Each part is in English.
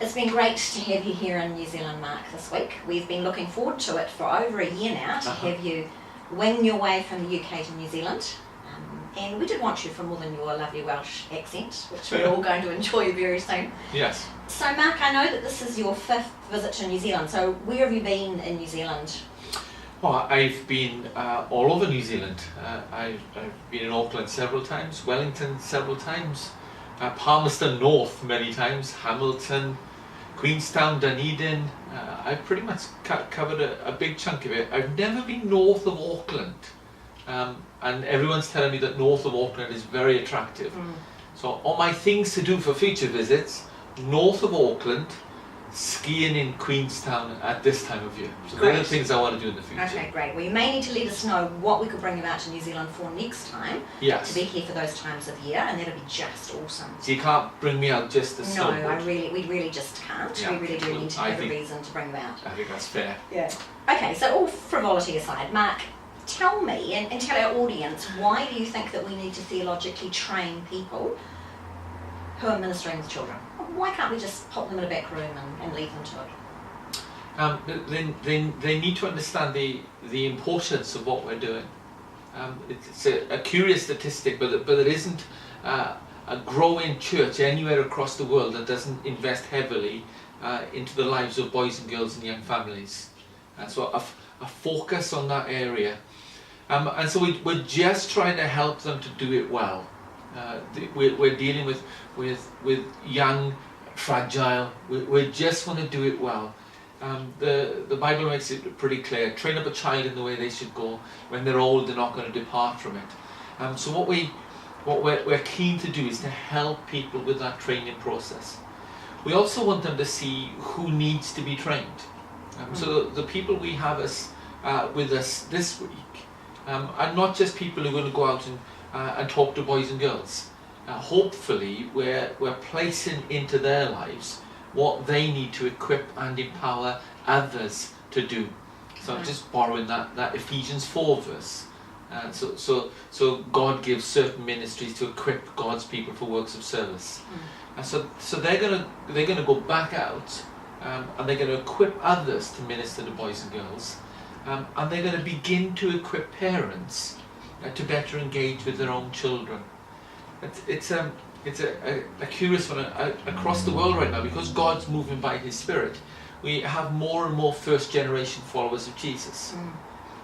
It's been great to have you here in New Zealand, Mark, this week. We've been looking forward to it for over a year now, to have you wing your way from the UK to New Zealand. And we did want you for more than your lovely Welsh accent, which we're all going to enjoy very soon. Yes. So Mark, I know that this is your 5th visit to New Zealand, so where have you been in New Zealand? Well, I've been all over New Zealand. I've been in Auckland several times, Wellington several times, Palmerston North many times, Hamilton, Queenstown, Dunedin. I've pretty much covered a big chunk of it. I've never been north of Auckland, and everyone's telling me that north of Auckland is very attractive. So on my things to do for future visits, north of Auckland, skiing in Queenstown at this time of year. So they're the things I want to do in the future. Okay, great. Well, you may need to let us know what we could bring you out to New Zealand for next time. Yes. To be here for those times of year, and that'll be just awesome. So you can't bring me out just to snowboard? No, we really just can't. Yeah. We really do need to have a reason to bring you out. I think that's fair. Yeah. Okay, so all frivolity aside, Mark, tell me and tell our audience, why do you think that we need to theologically train people who are ministering with children? Why can't we just pop them in a back room and leave them to it? They need to understand the importance of what we're doing. It's a curious statistic, but there isn't a growing church anywhere across the world that doesn't invest heavily into the lives of boys and girls and young families. So a focus on that area. And so we're just trying to help them to do it well. We're dealing with young, fragile. We just want to do it well. The Bible makes it pretty clear. Train up a child in the way they should go. When they're old, they're not going to depart from it. So what we're keen to do is to help people with that training process. We also want them to see who needs to be trained. So the people we have with us this week are not just people who are going to go out and talk to boys and girls. Hopefully we're placing into their lives what they need to equip and empower others to do. So I'm just borrowing that Ephesians 4 verse. So God gives certain ministries to equip God's people for works of service. And so they're gonna go back out and they're going to equip others to minister to boys and girls, and they're going to begin to equip parents to better engage with their own children. It's a curious one across the world right now, because God's moving by His Spirit. We have more and more first generation followers of Jesus.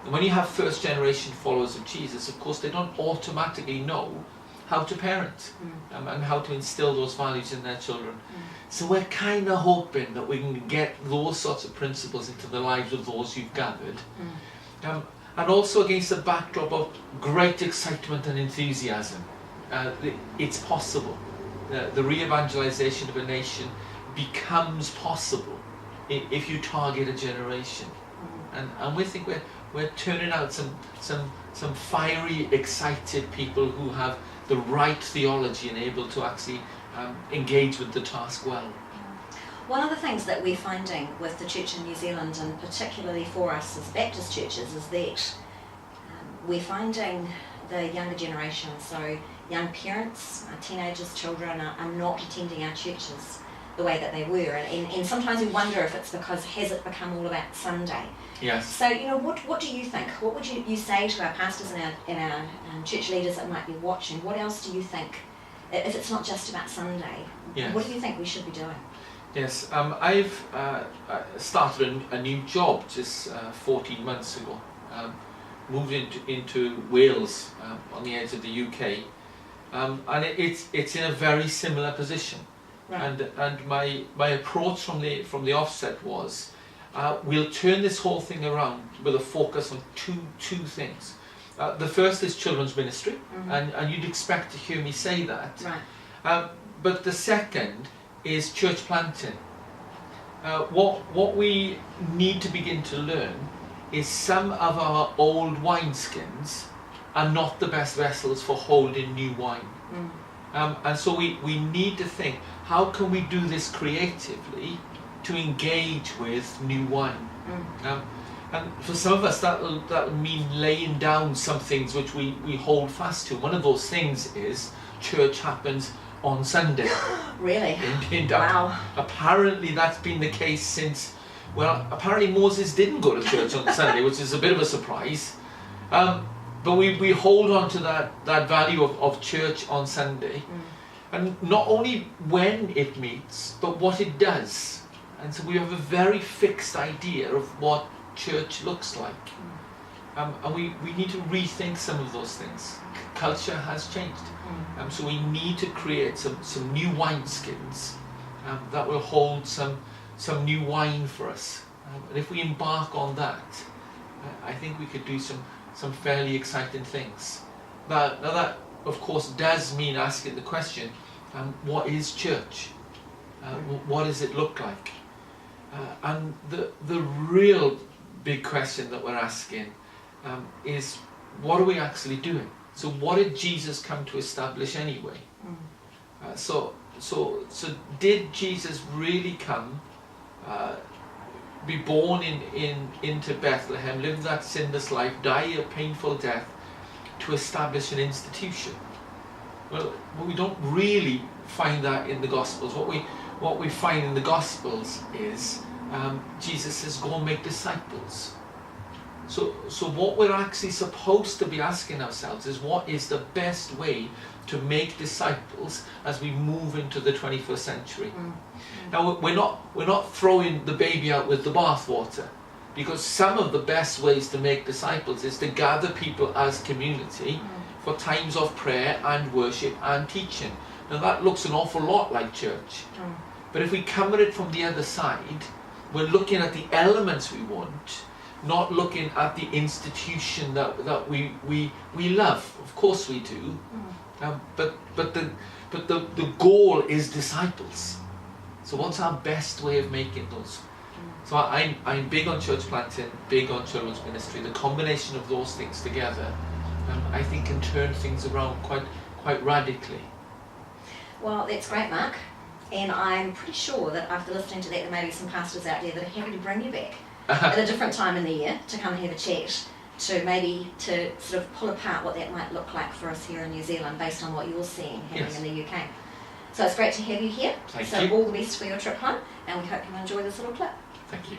And when you have first generation followers of Jesus, of course they don't automatically know how to parent and how to instill those values in their children. So we're kind of hoping that we can get those sorts of principles into the lives of those you've gathered. And also against the backdrop of great excitement and enthusiasm. It's possible. The re-evangelization of a nation becomes possible if you target a generation. And we think we're turning out some fiery, excited people who have the right theology and able to actually engage with the task well. One of the things that we're finding with the church in New Zealand, and particularly for us as Baptist churches, is that we're finding the younger generation, so young parents, teenagers, children, are not attending our churches the way that they were, and sometimes we wonder if it's because has it become all about Sunday. Yes. So what do you think? What would you say to our pastors and our church leaders that might be watching? What else do you think, if it's not just about Sunday? Yes. What do you think we should be doing? Yes, I've started a new job just 14 months ago. Moved into Wales on the edge of the UK, and it's in a very similar position. Right. And my approach from the offset was, we'll turn this whole thing around with a focus on two things. The first is children's ministry, and you'd expect to hear me say that. Right. But the second is church planting. What we need to begin to learn is some of our old wineskins are not the best vessels for holding new wine. And so we need to think, how can we do this creatively to engage with new wine? And for some of us that'll mean laying down some things which we hold fast to. One of those things is church happens on Sunday. Really? In Wow. Apparently that's been the case since, well, apparently Moses didn't go to church on Sunday, which is a bit of a surprise. But we hold on to that value of church on Sunday. And not only when it meets, but what it does. And so we have a very fixed idea of what church looks like. And we need to rethink some of those things. Culture has changed. So we need to create some new wineskins that will hold some new wine for us. And if we embark on that, I think we could do some fairly exciting things. Now that, of course, does mean asking the question, what is church? What does it look like? And the real big question that we're asking is, what are we actually doing? So what did Jesus come to establish anyway? So did Jesus really come, be born into Bethlehem, live that sinless life, die a painful death to establish an institution? Well, we don't really find that in the Gospels. What we find in the Gospels is Jesus says, go and make disciples. So what we're actually supposed to be asking ourselves is, what is the best way to make disciples as we move into the 21st century? Now we're not throwing the baby out with the bathwater, because some of the best ways to make disciples is to gather people as community for times of prayer and worship and teaching. Now that looks an awful lot like church. But if we come at it from the other side, we're looking at the elements we want, not looking at the institution that we love. Of course we do. But the goal is disciples. So what's our best way of making those? So I'm big on church planting, big on children's ministry. The combination of those things together, I think, can turn things around quite radically. Well, that's great, Mark. And I'm pretty sure that after listening to that, there may be some pastors out there that are happy to bring you back at a different time in the year to come and have a chat, to sort of pull apart what that might look like for us here in New Zealand based on what you're seeing happening in the UK. So it's great to have you here. Thank you. All the best for your trip home, and we hope you enjoy this little clip. Thank you.